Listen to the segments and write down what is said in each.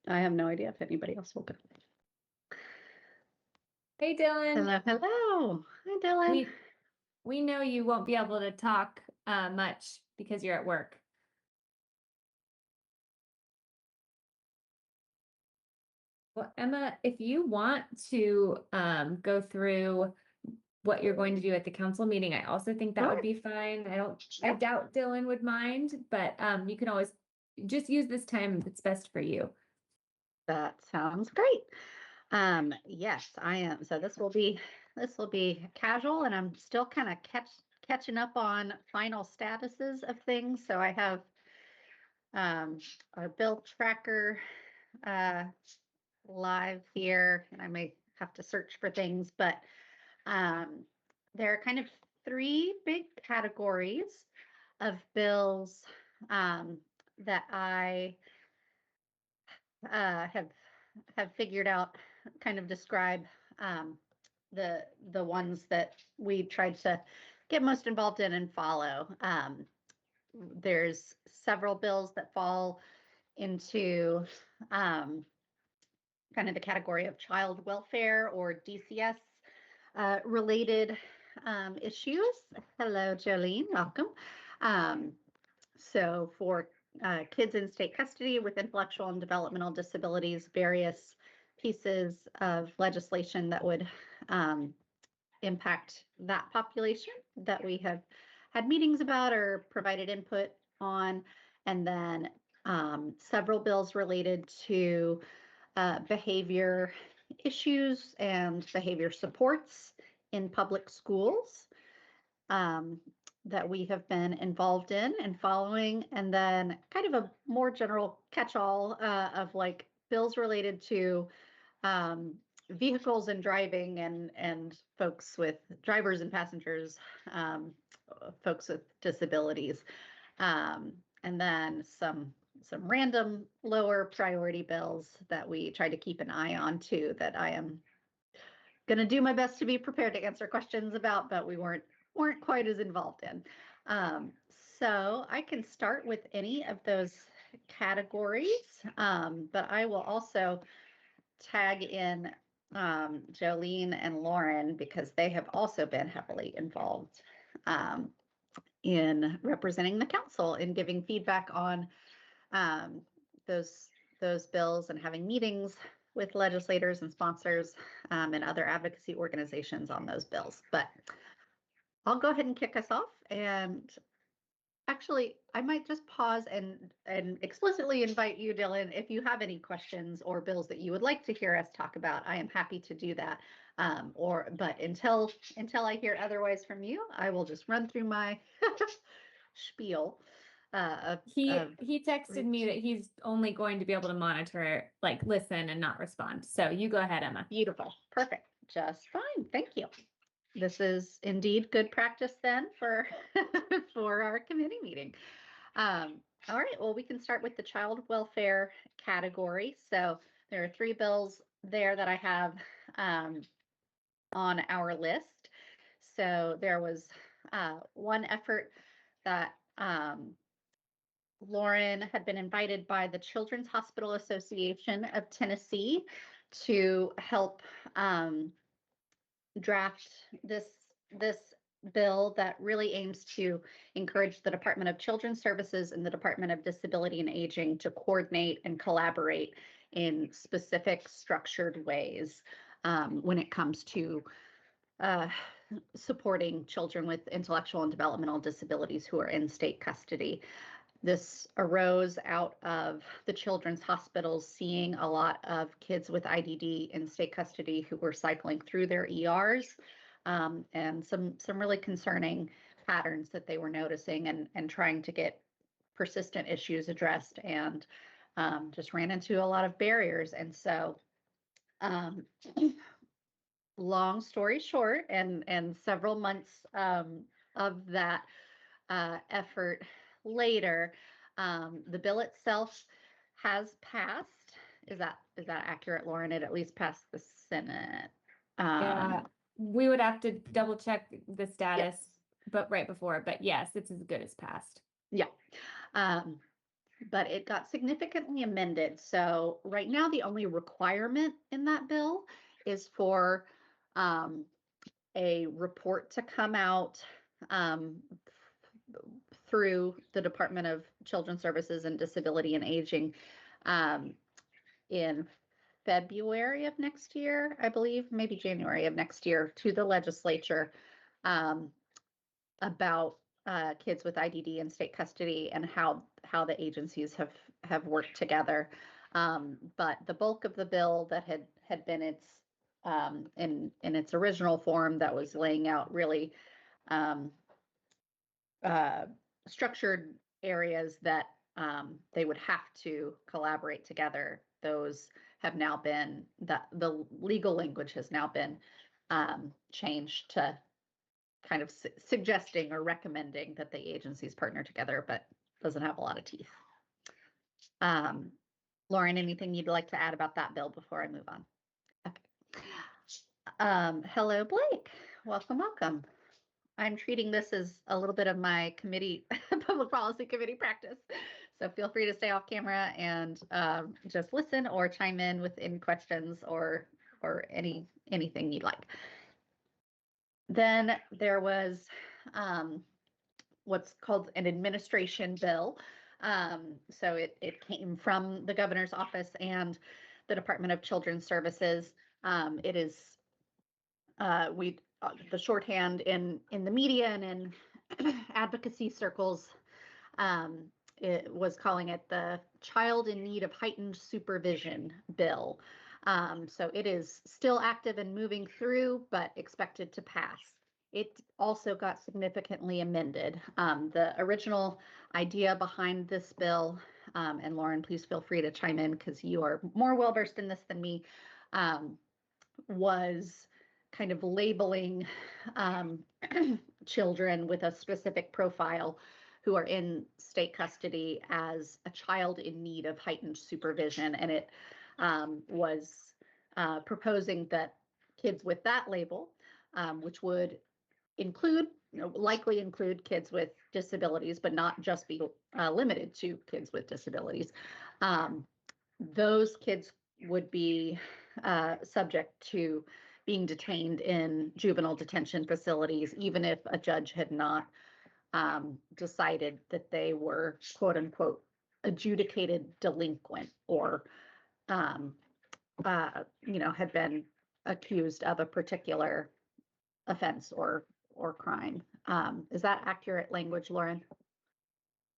I have no idea if anybody else will go. Hey, Dylan. Hello, hello. Hi, Dylan. We know you won't be able to talk much because you're at work. Well, Emma, if you want to go through what you're going to do at the council meeting, I also think that would Sure. be fine. I Yep. doubt Dylan would mind, but you can always just use this time that's best for you. That sounds great. Yes, I am. So this will be casual, and I'm still kind of catching up on final statuses of things. So I have our bill tracker uh, live here, and I may have to search for things, but um, there are kind of three big categories of bills that I have figured out, kind of describe the ones that we tried to get most involved in and follow. There's several bills that fall into kind of the category of child welfare or DCS related issues. Hello, Jolene, welcome. So for kids in state custody with intellectual and developmental disabilities, various pieces of legislation that would impact that population that we have had meetings about or provided input on, and then several bills related to behavior issues and behavior supports in public schools that we have been involved in and following, and then kind of a more general catch-all of like bills related to vehicles and driving and folks with drivers and passengers, folks with disabilities, and then some random lower priority bills that we try to keep an eye on too, that I am going to do my best to be prepared to answer questions about, but we weren't quite as involved in. So I can start with any of those categories, but I will also tag in Jolene and Lauren because they have also been heavily involved in representing the council and giving feedback on those bills and having meetings with legislators and sponsors and other advocacy organizations on those bills. But I'll go ahead and kick us off. And actually, I might just pause and explicitly invite you, Dylan, if you have any questions or bills that you would like to hear us talk about, I am happy to do that. But until I hear otherwise from you, I will just run through my spiel. He texted me that he's only going to be able to monitor, like listen and not respond. So you go ahead, Emma. Beautiful. Perfect. Just fine. Thank you. This is indeed good practice then for for our committee meeting. All right, well, we can start with the child welfare category. So there are three bills there that I have on our list. So there was one effort that Lauren had been invited by the Children's Hospital Association of Tennessee to help draft this bill that really aims to encourage the Department of Children's Services and the Department of Disability and Aging to coordinate and collaborate in specific structured ways when it comes to supporting children with intellectual and developmental disabilities who are in state custody. This arose out of the children's hospitals seeing a lot of kids with IDD in state custody who were cycling through their ERs, and some really concerning patterns that they were noticing and trying to get persistent issues addressed, and just ran into a lot of barriers. And so long story short, and several months of that effort later, the bill itself has passed. Is that accurate, Lauren? It at least passed the Senate. Yeah, we would have to double check the status, Yes. but right before. But yes, it's as good as passed. Yeah. but it got significantly amended. So right now, the only requirement in that bill is for a report to come out um, through the Department of Children's Services and Disability and Aging um, in February of next year, I believe, maybe January of next year, to the legislature um, about kids with IDD in state custody and how the agencies have worked together. But the bulk of the bill that had been its in its original form, that was laying out really um, structured areas that they would have to collaborate together. Those have now been, the legal language has now been changed to kind of suggesting or recommending that the agencies partner together, but doesn't have a lot of teeth. Lauren, anything you'd like to add about that bill before I move on? Okay. Hello, Blake. Welcome, welcome. I'm treating this as a little bit of my committee, public policy committee practice. So feel free to stay off camera and just listen or chime in with any questions or anything you'd like. Then there was what's called an administration bill. So it came from the governor's office and the Department of Children's Services. It is the shorthand in the media and in advocacy circles, it was calling it the Child in Need of Heightened Supervision Bill. So it is still active and moving through, but expected to pass. It also got significantly amended. The original idea behind this bill, and Lauren, please feel free to chime in because you are more well-versed in this than me, was kind of labeling children with a specific profile who are in state custody as a child in need of heightened supervision. And it was proposing that kids with that label, which would include, likely include kids with disabilities, but not just be limited to kids with disabilities, those kids would be subject to being detained in juvenile detention facilities, even if a judge had not decided that they were, quote unquote, adjudicated delinquent or, had been accused of a particular offense or crime. Is that accurate language, Lauren?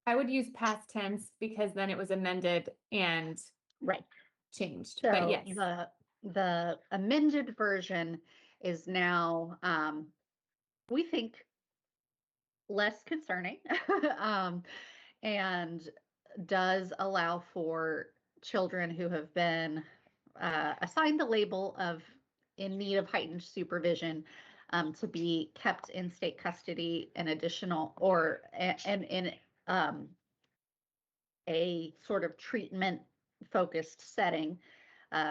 I would use past tense because then it was amended and Right. changed. So but yes, the amended version is now, we think, less concerning and does allow for children who have been assigned the label of in need of heightened supervision to be kept in state custody an additional or and in a sort of treatment focused setting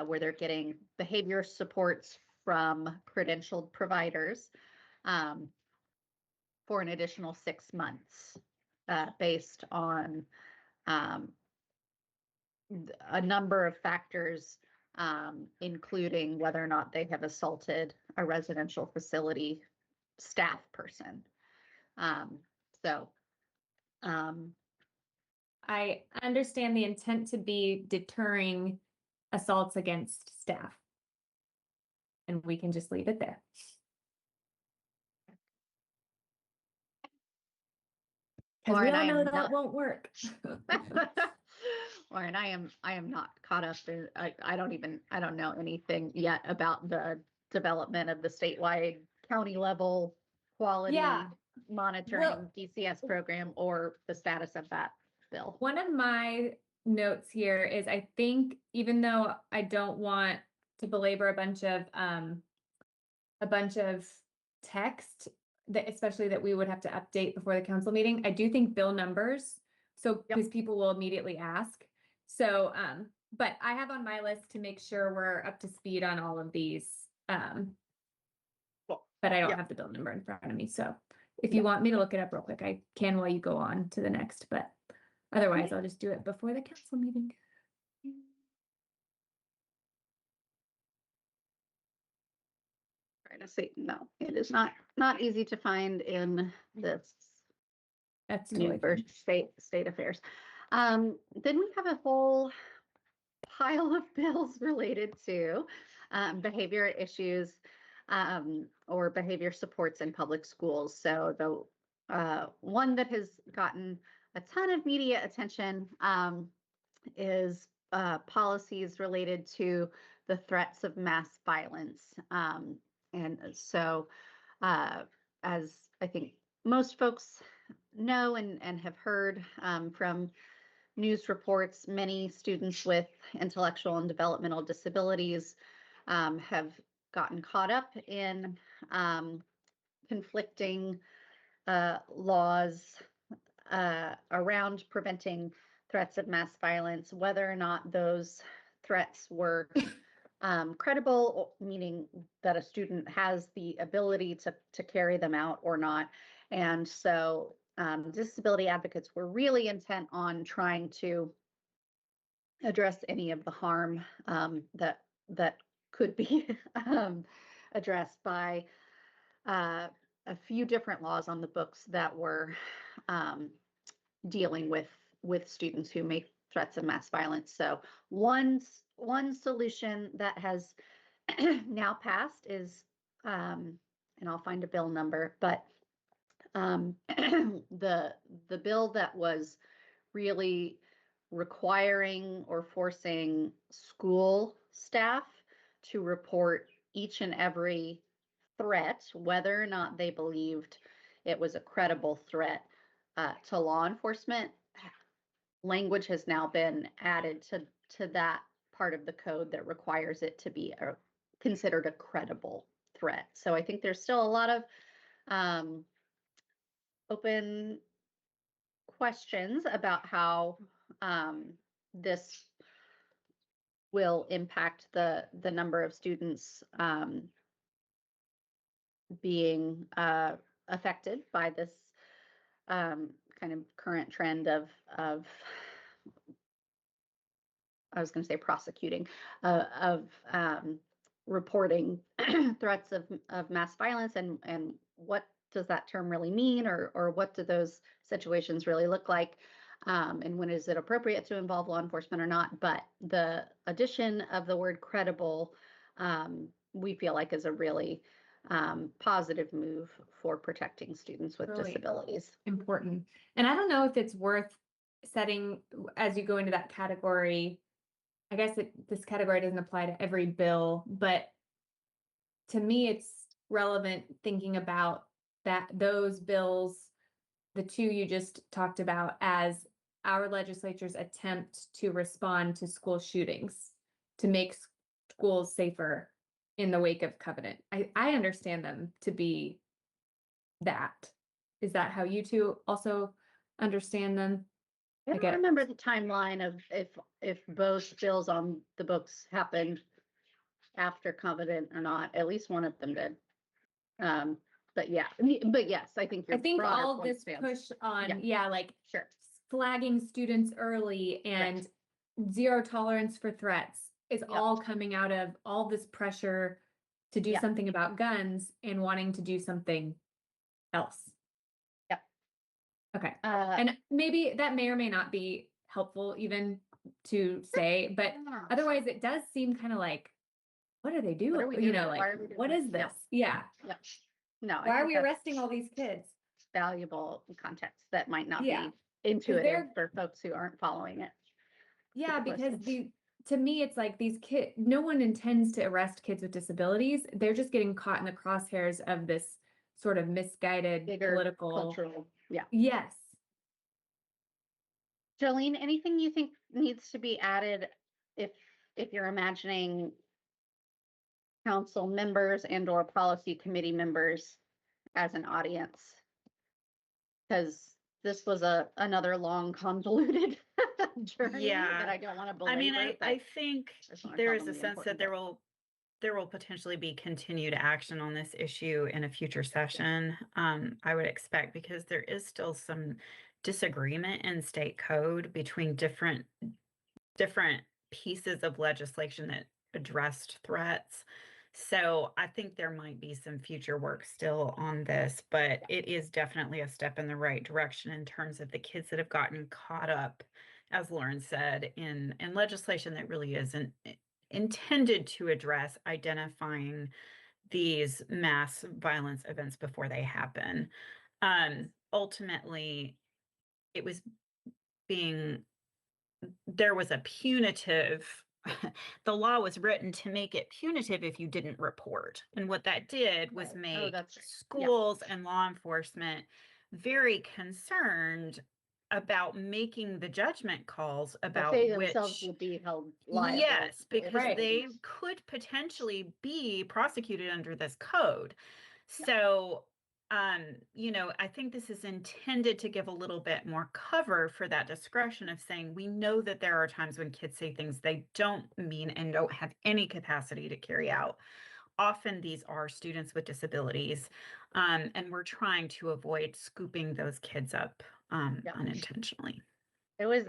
where they're getting behavior supports from credentialed providers for an additional 6 months based on a number of factors, including whether or not they have assaulted a residential facility staff person. So I understand the intent to be deterring assaults against staff. And we can just leave it there. Because we Lauren, all know that won't work. Lauren, I am not caught up in, I don't know anything yet about the development of the statewide county level quality monitoring DCS program or the status of that bill. One of my notes here is I think even though I don't want to belabor a bunch of text that especially that we would have to update before the council meeting, I do think bill numbers. So because people will immediately ask. So but I have on my list to make sure we're up to speed on all of these. But I don't have the bill number in front of me. So if you want me to look it up real quick, I can while you go on to the next, but Otherwise, I'll just do it before the council meeting. Trying to see, no, it is not easy to find in this That's new totally version, state affairs. Then we have a whole pile of bills related to behavior issues or behavior supports in public schools. So the one that has gotten a ton of media attention is policies related to the threats of mass violence. And so, as I think most folks know and have heard from news reports, many students with intellectual and developmental disabilities have gotten caught up in conflicting laws around preventing threats of mass violence, whether or not those threats were credible, meaning that a student has the ability to carry them out or not. And so disability advocates were really intent on trying to address any of the harm that could be addressed by a few different laws on the books that were dealing with students who make threats of mass violence. So one solution that has now passed is, and I'll find a bill number, but the bill that was really requiring or forcing school staff to report each and every threat, whether or not they believed it was a credible threat to law enforcement. Language has now been added to that part of the code that requires it to be considered a credible threat. So I think there's still a lot of open questions about how this will impact the number of students being affected by this kind of current trend of I was going to say prosecuting of reporting threats of mass violence, and what does that term really mean, or what do those situations really look like, and when is it appropriate to involve law enforcement or not. But the addition of the word credible, we feel like is a really positive move for protecting students with Really disabilities. important. And I don't know if it's worth setting, as you go into that category, I guess this category doesn't apply to every bill, but to me, it's relevant thinking about that those bills, the two you just talked about, as our legislature's attempt to respond to school shootings, to make schools safer in the wake of Covenant. I understand them to be that. Is that how you two also understand them? I don't remember the timeline of if both bills on the books happened after Covenant or not. At least one of them did. But yeah, but yes, I think I think broader all point this stands. push on, like Sure. flagging students early and zero tolerance for threats is all coming out of all this pressure to do something about guns and wanting to do something else. Yep. Okay. And maybe that may or may not be helpful even to say, but otherwise it does seem kind of like, what are they doing? What are we You doing? know, Why like, are we doing what this? is this? Yeah. Yep. No. I Why are think we that's arresting all these kids? valuable context that might not Yeah. be intuitive they're- for folks who aren't following it. Yeah, super because closely. to me, it's like these kids, no one intends to arrest kids with disabilities. They're just getting caught in the crosshairs of this sort of misguided Bigger political. cultural. Yeah. Yes. Jolene, anything you think needs to be added if you're imagining council members and or policy committee members as an audience? Because this was another long convoluted journey that I don't want to belabor. I mean, I think just wanna there tell is them a the sense that important there will potentially be continued action on this issue in a future session. I would expect, because there is still some disagreement in state code between different pieces of legislation that addressed threats. So I think there might be some future work still on this, but it is definitely a step in the right direction in terms of the kids that have gotten caught up, as Lauren said, in legislation that really isn't intended to address identifying these mass violence events before they happen. Ultimately, it was there was a punitive, the law was written to make it punitive if you didn't report. And what that did was Right. Oh, make that's right. Yeah. schools and law enforcement very concerned about making the judgment calls That about they themselves which, will be held liable. yes, because Right. they could potentially be prosecuted under this code. Yeah. So, I think this is intended to give a little bit more cover for that discretion of saying, we know that there are times when kids say things they don't mean and don't have any capacity to carry out. Often these are students with disabilities, and we're trying to avoid scooping those kids up Yeah. unintentionally. It was,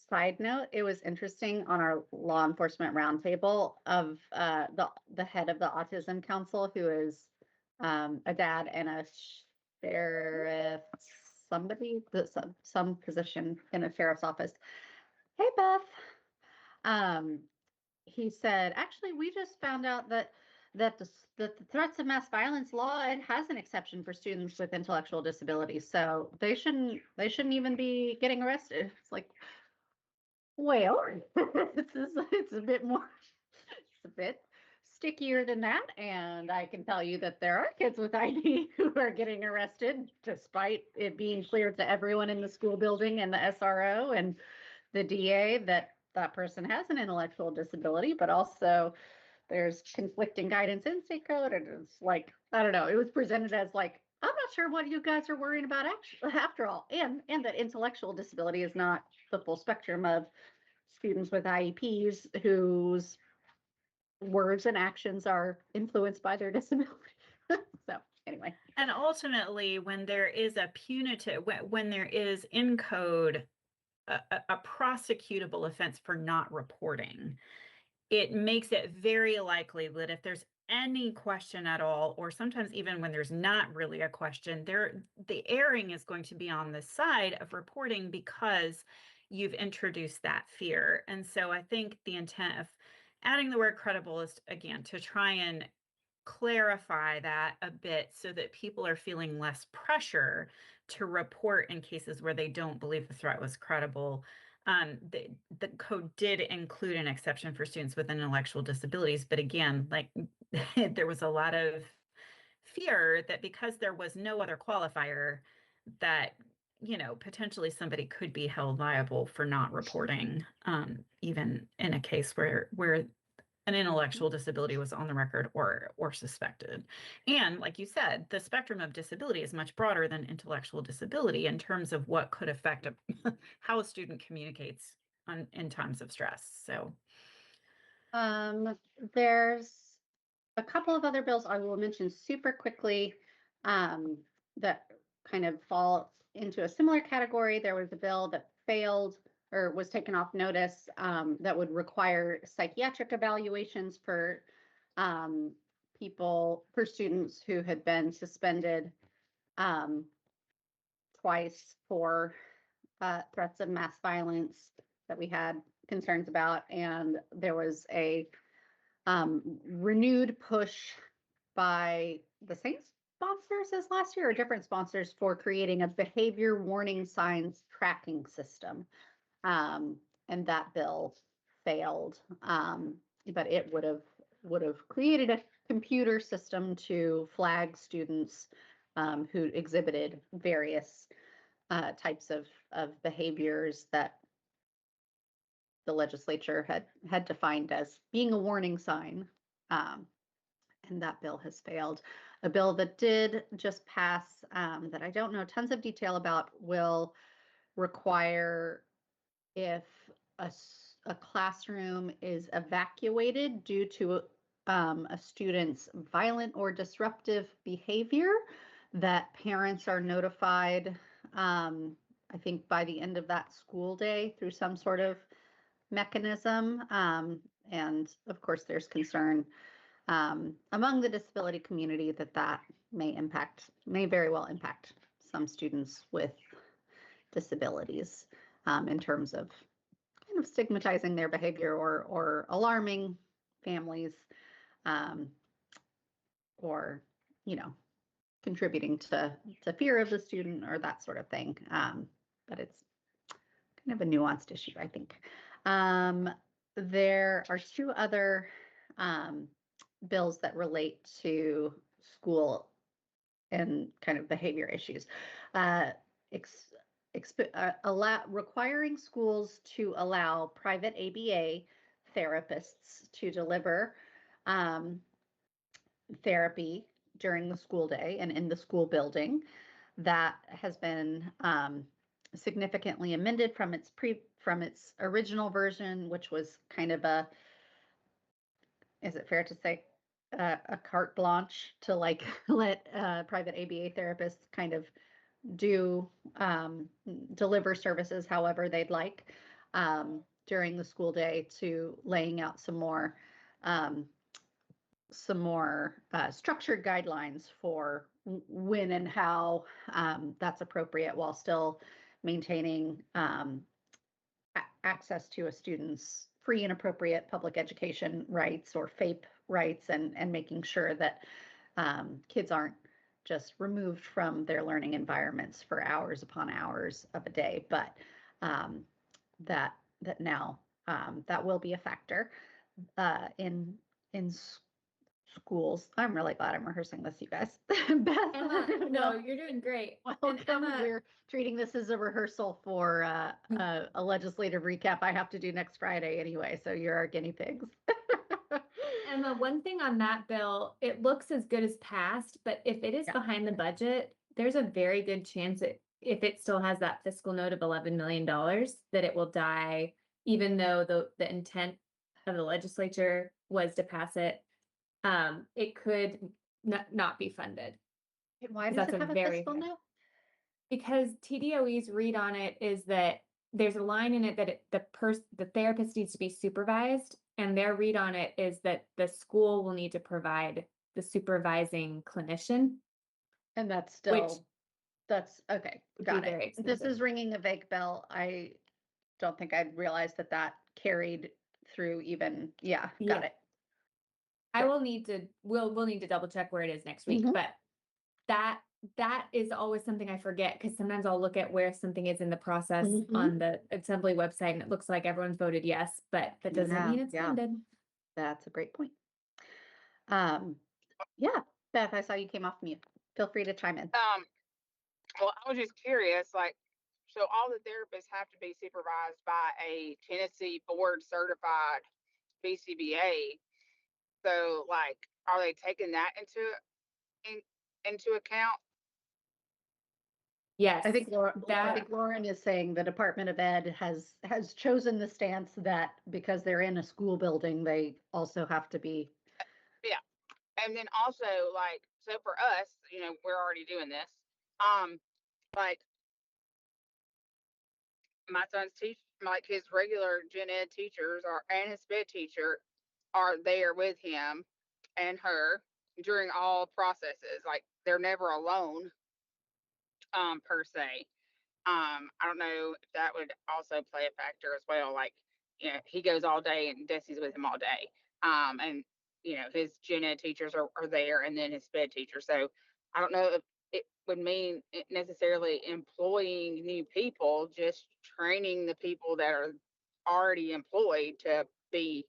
side note, it was interesting on our law enforcement roundtable of the head of the Autism Council, who is a dad and a sheriff, somebody, some position in a sheriff's office. Hey, Beth. He said, actually, we just found out that that the threats of mass violence law, it has an exception for students with intellectual disabilities, so they shouldn't even be getting arrested. It's like, well, it's a bit more, it's a bit stickier than that, and I can tell you that there are kids with ID who are getting arrested despite it being clear to everyone in the school building and the SRO and the DA that that person has an intellectual disability, but also there's conflicting guidance in state code, and it's like, I don't know, it was presented as like, I'm not sure what you guys are worrying about after all, and that intellectual disability is not the full spectrum of students with IEPs whose words and actions are influenced by their disability. So anyway. And ultimately, when there is a punitive, when there is in code a prosecutable offense for not reporting, it makes it very likely that if there's any question at all, or sometimes even when there's not really a question, the erring is going to be on the side of reporting because you've introduced that fear. And so I think the intent of adding the word credible is, again, to try and clarify that a bit so that people are feeling less pressure to report in cases where they don't believe the threat was credible. The code did include an exception for students with intellectual disabilities, but again, like there was a lot of fear that because there was no other qualifier, that potentially somebody could be held liable for not reporting, even in a case where an intellectual disability was on the record or suspected. And like you said, the spectrum of disability is much broader than intellectual disability in terms of what could affect how a student communicates in times of stress. So There's a couple of other bills I will mention super quickly that kind of fall into a similar category. There was a bill that failed or was taken off notice that would require psychiatric evaluations for for students who had been suspended twice for threats of mass violence that we had concerns about. And there was a renewed push by the same sponsors as last year or different sponsors for creating a behavior warning signs tracking system. And that bill failed. But it would have created a computer system to flag students who exhibited various types of behaviors that the legislature had defined as being a warning sign. And that bill has failed. A bill that did just pass that I don't know tons of detail about will require if a classroom is evacuated due to a student's violent or disruptive behavior, that parents are notified I think by the end of that school day through some sort of mechanism. And of course, there's concern among the disability community that that may very well impact some students with disabilities in terms of kind of stigmatizing their behavior or alarming families um, or, you know, contributing to fear of the student or that sort of thing. But it's kind of a nuanced issue, I think. There are two other bills that relate to school and kind of behavior issues. Requiring schools to allow private ABA therapists to deliver therapy during the school day and in the school building. That has been significantly amended from its original version, which was kind of is it fair to say, a carte blanche to like let private ABA therapists kind of deliver services however they'd like during the school day, to laying out some more structured guidelines for when and how that's appropriate, while still maintaining access to a student's free and appropriate public education rights, or FAPE rights, and making sure that kids aren't just removed from their learning environments for hours upon hours of a day, but that now that will be a factor in schools. I'm really glad I'm rehearsing this, you guys. Beth, Emma, no, you're doing great. And welcome. Emma, We're treating this as a rehearsal for a legislative recap I have to do next Friday anyway, so you're our guinea pigs. Emma, one thing on that bill, it looks as good as passed, but if it is Yeah. behind the budget, there's a very good chance that if it still has that fiscal note of $11 million, that it will die, even though the intent of the legislature was to pass it. It could not be funded. Why does That's it a have a very fiscal high- note? Because TDOE's read on it is that there's a line in it that the therapist needs to be supervised, and their read on it is that the school will need to provide the supervising clinician. And that's Which still, that's okay. would be Got very it. This expensive. is ringing a vague bell. I don't think I'd realized that carried through even, yeah, got Yeah. it. I will need to, we'll need to double check where it is next week, Mhm. but that is always something I forget, because sometimes I'll look at where something is in the process Mhm. on the assembly website and it looks like everyone's voted yes, but that doesn't Yeah, mean it's yeah. funded. That's a great point. Yeah, Beth, I saw you came off mute. Feel free to chime in. Well, I was just curious, like, so all the therapists have to be supervised by a Tennessee board certified BCBA. So, like, are they taking that into account? Yes. I think that- Lauren is saying the Department of Ed has chosen the stance that because they're in a school building, they also have to be. And then also, like, so for us, we're already doing this. Like, my son's like his regular gen ed teachers and his sped teacher are there with him and her during all processes. Like, they're never alone, per se. I don't know if that would also play a factor as well. Like, he goes all day and Desi's with him all day. And his gen ed teachers are there, and then his sped teacher. So I don't know if it would mean necessarily employing new people, just training the people that are already employed to be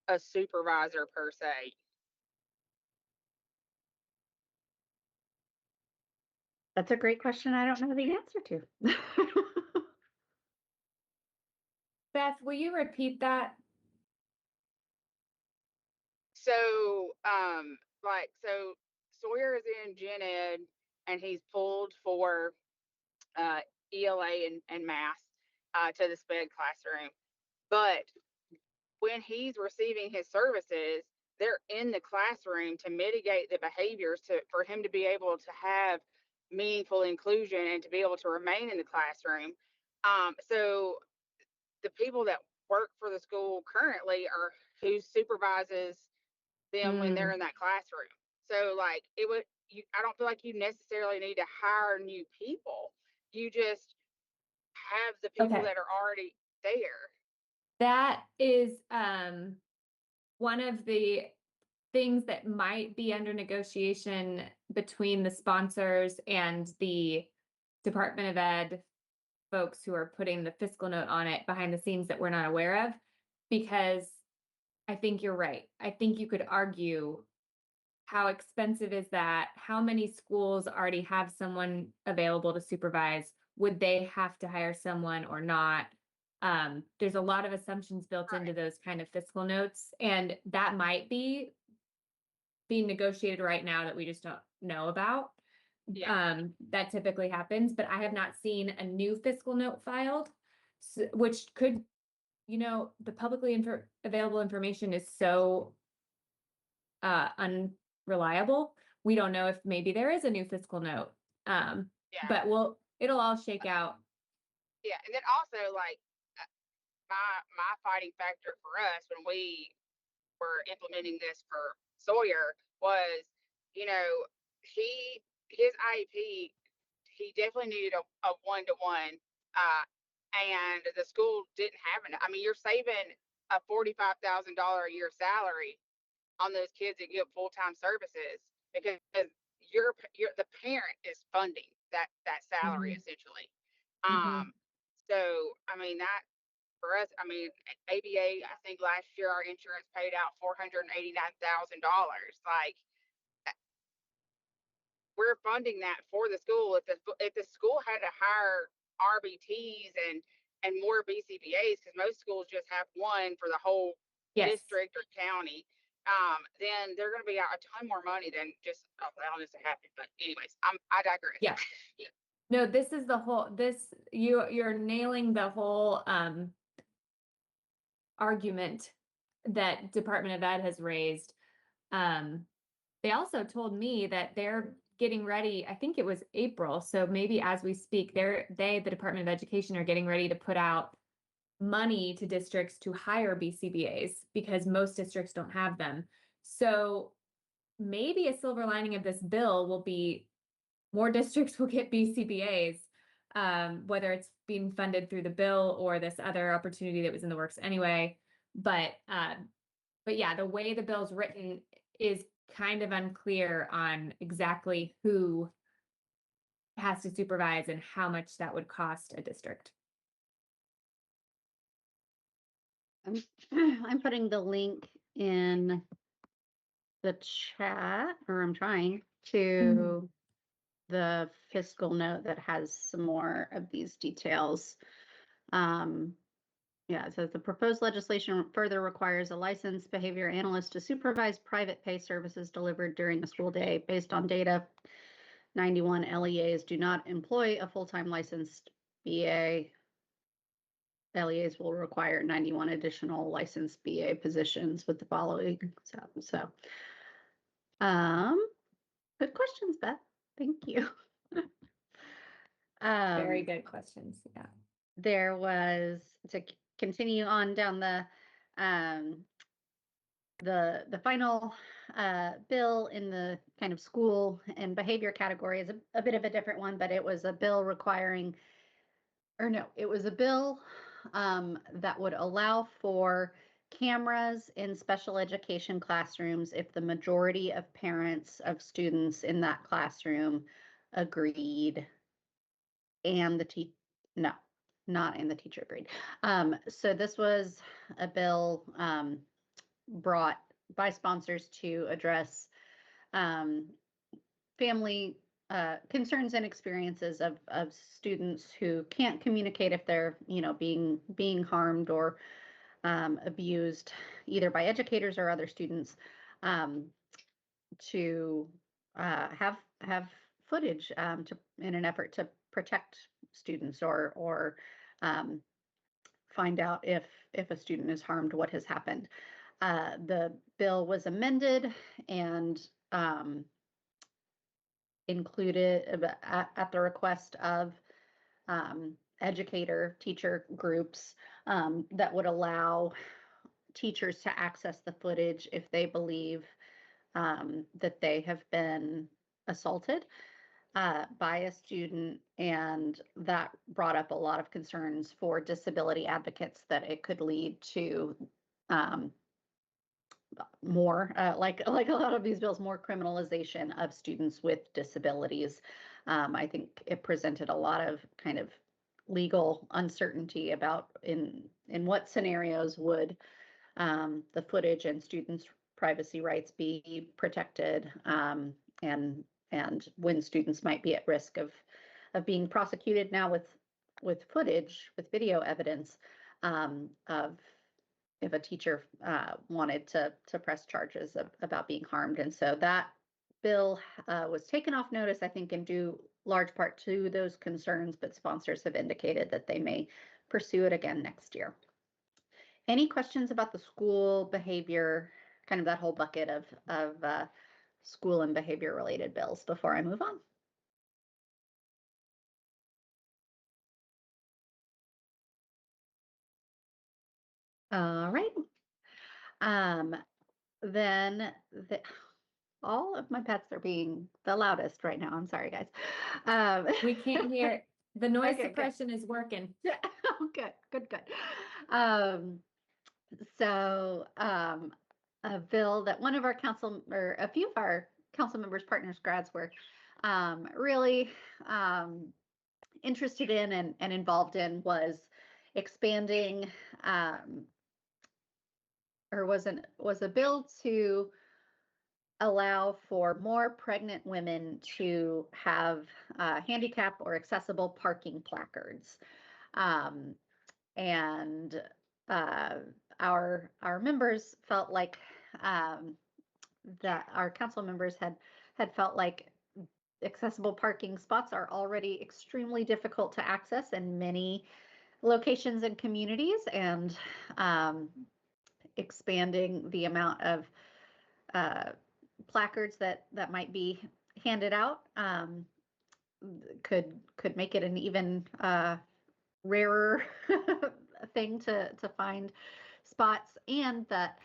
a supervisor per se. That's a great question. I don't know the answer to. Beth, will you repeat that? So, so Sawyer is in gen ed and he's pulled for ELA and math to the SPED classroom. But when he's receiving his services, they're in the classroom to mitigate the behaviors for him to be able to have meaningful inclusion and to be able to remain in the classroom. So the people that work for the school currently are who supervises them when they're Mm, in that classroom. So like it would I don't feel like you necessarily need to hire new people. You just have the people okay. that are already there. That is one of the things that might be under negotiation between the sponsors and the Department of Ed folks who are putting the fiscal note on it behind the scenes that we're not aware of, because I think you're right. I think you could argue, how expensive is that? How many schools already have someone available to supervise? Would they have to hire someone or not? There's a lot of assumptions built into Right. those kind of fiscal notes, and that might be being negotiated right now that we just don't know about. Yeah. That typically happens, but I have not seen a new fiscal note filed, which could, the publicly available information is so unreliable. We don't know if maybe there is a new fiscal note. Yeah. But it'll all shake out. Yeah. And then also like uh, my fighting factor for us when we were implementing this for Sawyer was, you know, his IEP, he definitely needed a one-to-one, and the school didn't have it. I mean, you're saving a $45,000 a year salary on those kids that get full-time services because you're the parent is funding that salary Mhm, essentially. mhm. So I mean that for us, I mean, ABA, I think last year our insurance paid out $489,000. Like we're funding that for the school. If the school had to hire RBTs and more BCBA's, because most schools just have one for the whole Yes. district or county, then they're going to be out a ton more money than just allowing this to happen. But anyways, I digress. Yeah. No, this is the whole, you're nailing the whole argument that Department of Ed has raised. They also told me that they're getting ready, I think it was April, so maybe as we speak, the Department of Education are getting ready to put out money to districts to hire BCBA's because most districts don't have them. So maybe a silver lining of this bill will be more districts will get BCBA's, whether it's being funded through the bill or this other opportunity that was in the works anyway. But yeah, the way the bill's written is kind of unclear on exactly who has to supervise and how much that would cost a district. I'm putting the link in the chat, or I'm trying to the fiscal note that has some more of these details. Yeah, it says the proposed legislation further requires a licensed behavior analyst to supervise private pay services delivered during the school day. Based on data, 91 LEAs do not employ a full-time licensed BA. LEAs will require 91 additional licensed BA positions with the following. Good questions, Beth. Thank you. Very good questions. Yeah. There was, to continue on down the final bill in the kind of school and behavior category is a bit of a different one, but it was a bill requiring, or no, it was a bill that would allow for cameras in special education classrooms if the majority of parents of students in that classroom agreed and no, not in the teacher agreed. So this was a bill brought by sponsors to address family concerns and experiences of students who can't communicate if they're, being harmed or abused either by educators or other students, to have footage in an effort to protect students or find out if a student is harmed, what has happened. The bill was amended and included at the request of educator, teacher groups that would allow teachers to access the footage if they believe that they have been assaulted by a student, and that brought up a lot of concerns for disability advocates that it could lead to more like a lot of these bills, more criminalization of students with disabilities. I think it presented a lot of kind of legal uncertainty about in what scenarios would the footage and students' privacy rights be protected, and when students might be at risk of being prosecuted now with footage, with video evidence of if a teacher wanted to press charges about being harmed. And so that bill was taken off notice, I think, in due large part to those concerns, but sponsors have indicated that they may pursue it again next year. Any questions about the school behavior, kind of that whole bucket of school and behavior related bills before I move on? All right. Then all of my pets are being the loudest right now. I'm sorry, guys. We can't hear, the noise Okay, good. suppression is working. Yeah. Oh, good. A bill that one of our council, or a few of our council members, partners, grads were really interested in and involved in was expanding, or was a bill to allow for more pregnant women to have handicap or accessible parking placards. And our members felt like that our council members had felt like accessible parking spots are already extremely difficult to access in many locations and communities, and expanding the amount of placards that might be handed out could make it an even rarer thing to find spots, and that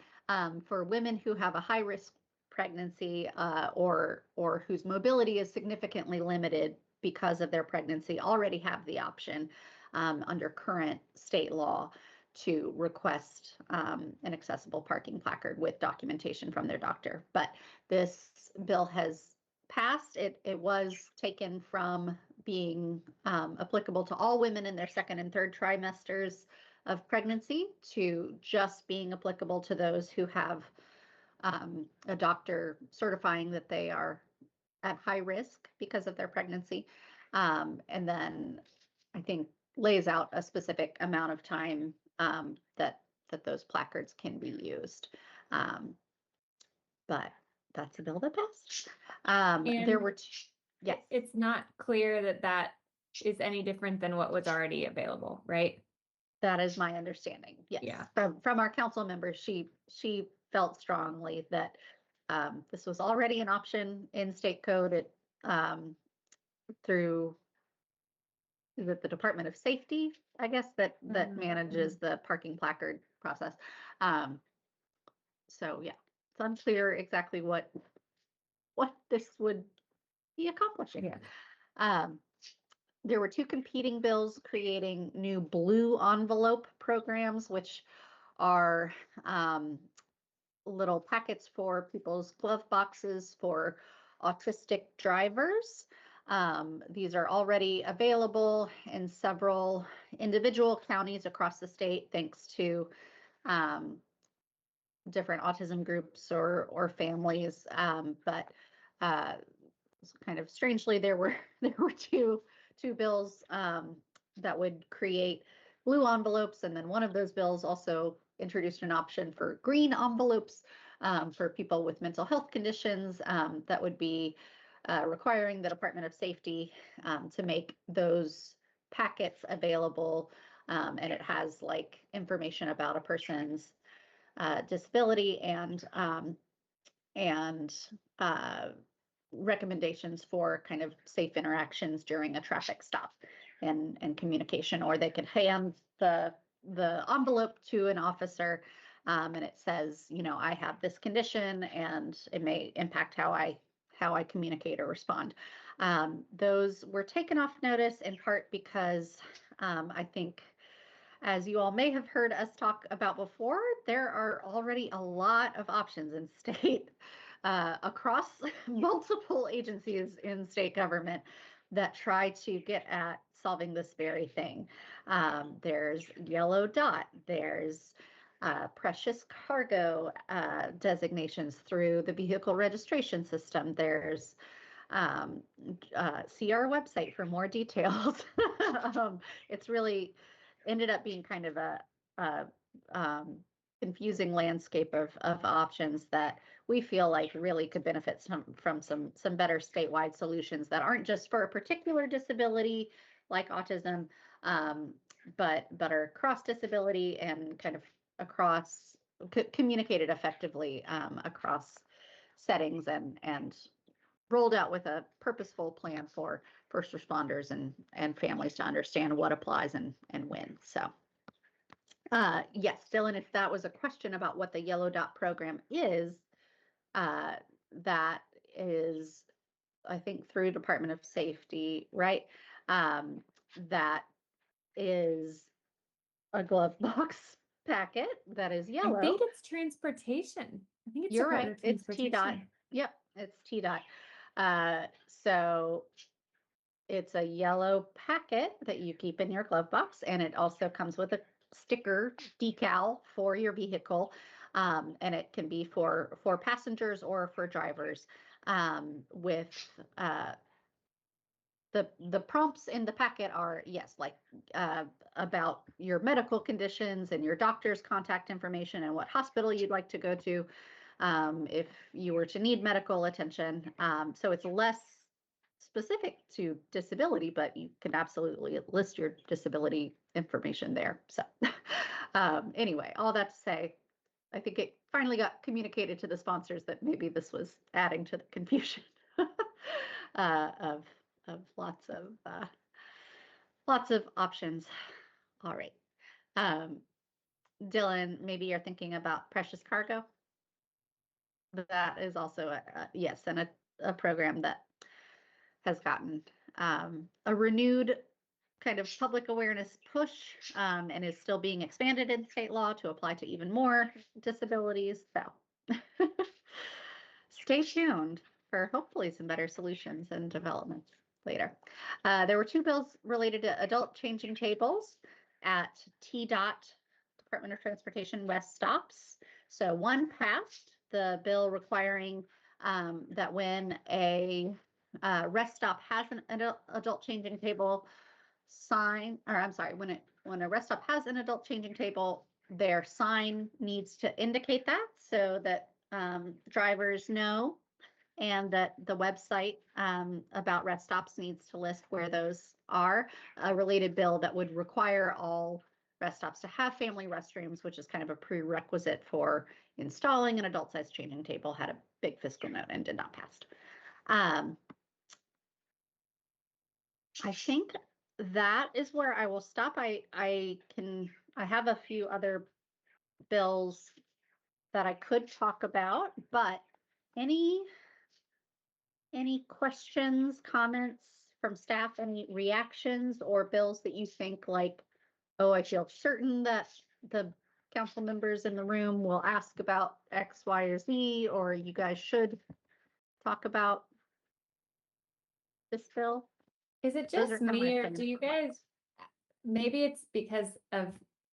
for women who have a high risk pregnancy or whose mobility is significantly limited because of their pregnancy already have the option under current state law to request an accessible parking placard with documentation from their doctor. But this bill has passed. It was taken from being applicable to all women in their second and third trimesters of pregnancy to just being applicable to those who have a doctor certifying that they are at high risk because of their pregnancy. And then I think lays out a specific amount of time that those placards can be used. But that's a bill that passed. There And were yes. It's not clear that that is any different than what was already available, right? That is my understanding. Yes. Yeah. From our council members, she felt strongly that this was already an option in state code through the Department of Safety, I guess, that manages the parking placard process. So yeah, it's unclear exactly what this would be accomplishing. Yeah. There were two competing bills creating new blue envelope programs, which are little packets for people's glove boxes for autistic drivers. These are already available in several individual counties across the state, thanks to different autism groups or families. But kind of strangely, there were two bills that would create blue envelopes, and then one of those bills also introduced an option for green envelopes for people with mental health conditions that would be requiring the Department of Safety to make those packets available. And it has like information about a person's disability and recommendations for kind of safe interactions during a traffic stop and communication, or they could hand the envelope to an officer, and it says, you know, I have this condition and it may impact how I communicate or respond. Those were taken off notice in part because I think, as you all may have heard us talk about before, there are already a lot of options in state across multiple agencies in state government that try to get at solving this very thing. There's Yellow Dot, there's precious cargo designations through the vehicle registration system. There's see our website for more details. It's really ended up being kind of a confusing landscape of options that we feel like really could benefit from some better statewide solutions that aren't just for a particular disability like autism, but are cross disability and kind of across communicated effectively across settings and rolled out with a purposeful plan for first responders and families to understand what applies and when. So yes, Dylan, if that was a question about what the Yellow Dot program is, that is, I think, through Department of Safety, right? That is a glove box packet that is yellow. I think it's transportation. I think it's You're Department right. of It's TDOT. Transportation. Yep, it's TDOT. So it's a yellow packet that you keep in your glove box, and it also comes with a sticker decal for your vehicle, and it can be for passengers or for drivers, with the prompts in the packet are, yes, like about your medical conditions and your doctor's contact information and what hospital you'd like to go to if you were to need medical attention. So it's less specific to disability, but you can absolutely list your disability information there. So anyway, all that to say, I think it finally got communicated to the sponsors that maybe this was adding to the confusion of lots of options. All right. Dylan, maybe you're thinking about precious cargo. That is also yes, and a program that has gotten a renewed kind of public awareness push, and is still being expanded in state law to apply to even more disabilities. So stay tuned for hopefully some better solutions and developments later. There were two bills related to adult changing tables at TDOT, Department of Transportation West stops. So one passed, the bill requiring that when a rest stop has an adult changing table sign, or I'm sorry, when a rest stop has an adult changing table, their sign needs to indicate that so that drivers know, and that the website about rest stops needs to list where those are. A related bill that would require all rest stops to have family restrooms, which is kind of a prerequisite for installing an adult-sized changing table, had a big fiscal note and did not pass. I think that is where I will stop. I have a few other bills that I could talk about, but any questions, comments from staff, any reactions or bills that you think like, oh, I feel certain that the council members in the room will ask about X, Y, or Z, or you guys should talk about this bill? Is it Those are just kind of my me, or opinions do you for once. guys, maybe it's because of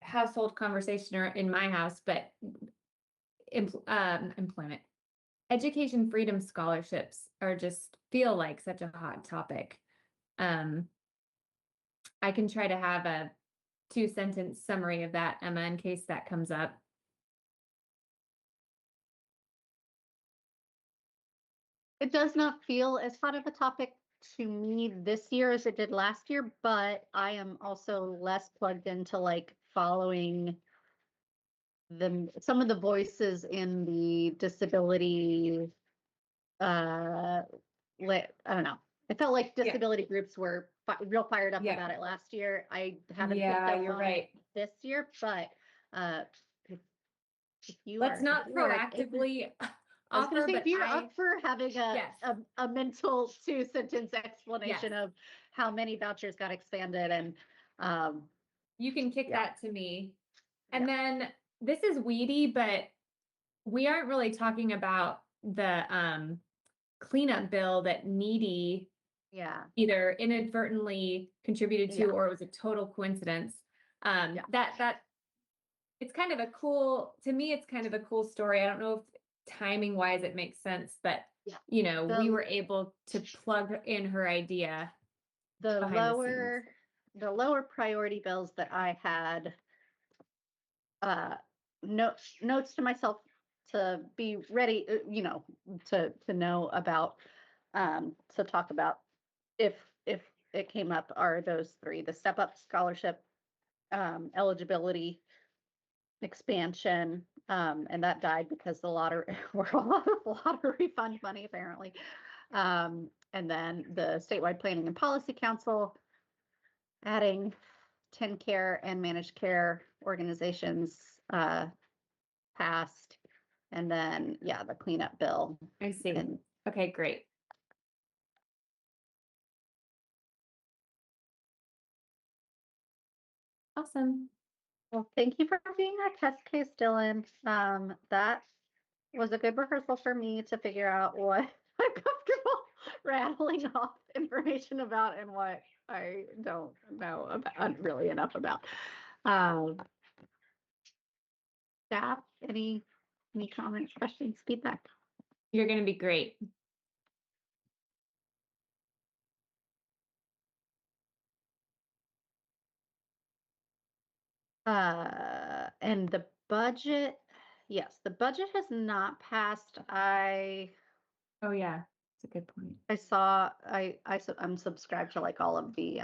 household conversation or in my house, but employment. Education freedom scholarships are just feel like such a hot topic. I can try to have a 2-sentence summary of that, Emma, in case that comes up. It does not feel as hot of a topic to me this year as it did last year, but I am also less plugged into like following some of the voices in the disability I don't know. I felt like Yeah. disability groups were real fired up Yeah. about it last year. I haven't Yeah, picked up you're on right. it this year, but if you Let's are, not if you are able- proactively I was gonna offer, say, but if you're up for having Yes. a mental 2 sentence explanation Yes. of how many vouchers got expanded and, you can kick Yeah. that to me. And then this is weedy, but we aren't really talking about the cleanup bill that Needy yeah, either inadvertently contributed to Yeah. or it was a total coincidence. Yeah. That it's kind of a cool, to me, it's kind of a cool story. I don't know if timing wise it makes sense, but Yeah. you know, we The- were able to plug in her idea. the behind the scenes. lower priority bills that I had, notes to myself to be ready, to know about, to talk about if it came up are those three: the step up scholarship, eligibility expansion, and that died because the lottery were a lot of lottery fund money apparently. And then the statewide planning and policy council, adding 10 care and managed care organizations, passed. And then, yeah, the cleanup bill. I see. And Okay, great. Awesome. well, thank you for being our test case, Dylan. That was a good rehearsal for me to figure out what I'm comfortable rattling off information about and what I don't know about really enough about. Staff, any comments, questions, feedback? You're going to be great. And the budget, yes, the budget has not passed. Oh yeah, it's a good point. I saw, I'm subscribed to like all of the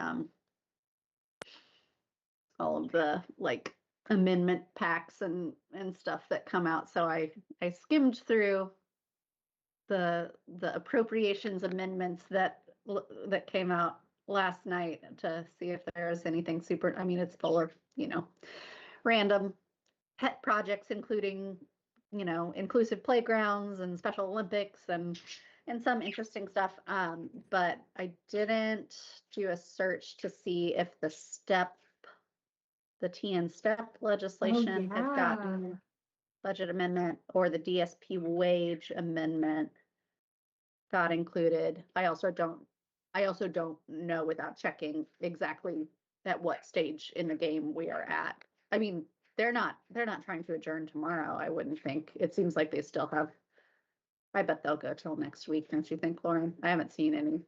like amendment packs and stuff that come out. So I skimmed through the appropriations amendments that came out last night to see if there's anything super, I mean, it's full of, random pet projects, including, inclusive playgrounds and Special Olympics and some interesting stuff. But I didn't do a search to see if the TN step legislation has gotten budget amendment or the DSP wage amendment got included. I also don't know without checking exactly at what stage in the game we are at. I mean, they're not trying to adjourn tomorrow, I wouldn't think. It seems like they still have, I bet they'll go till next week, don't you think, Lauren? I haven't seen any.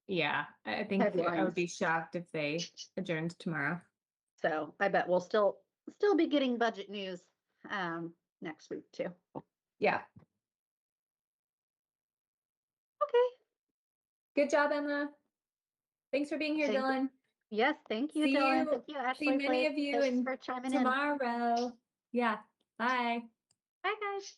Yeah, I think I Headlines. would be shocked if they adjourned tomorrow. So I bet we'll still be getting budget news next week too. Yeah. Okay. Good job, Emma. Thanks for being here, Thank you. Dylan. Yes, thank you, See Dylan. you- Thank you, Ashley. See many of you Thanks in for chiming in. tomorrow. Yeah. Bye. Bye, guys.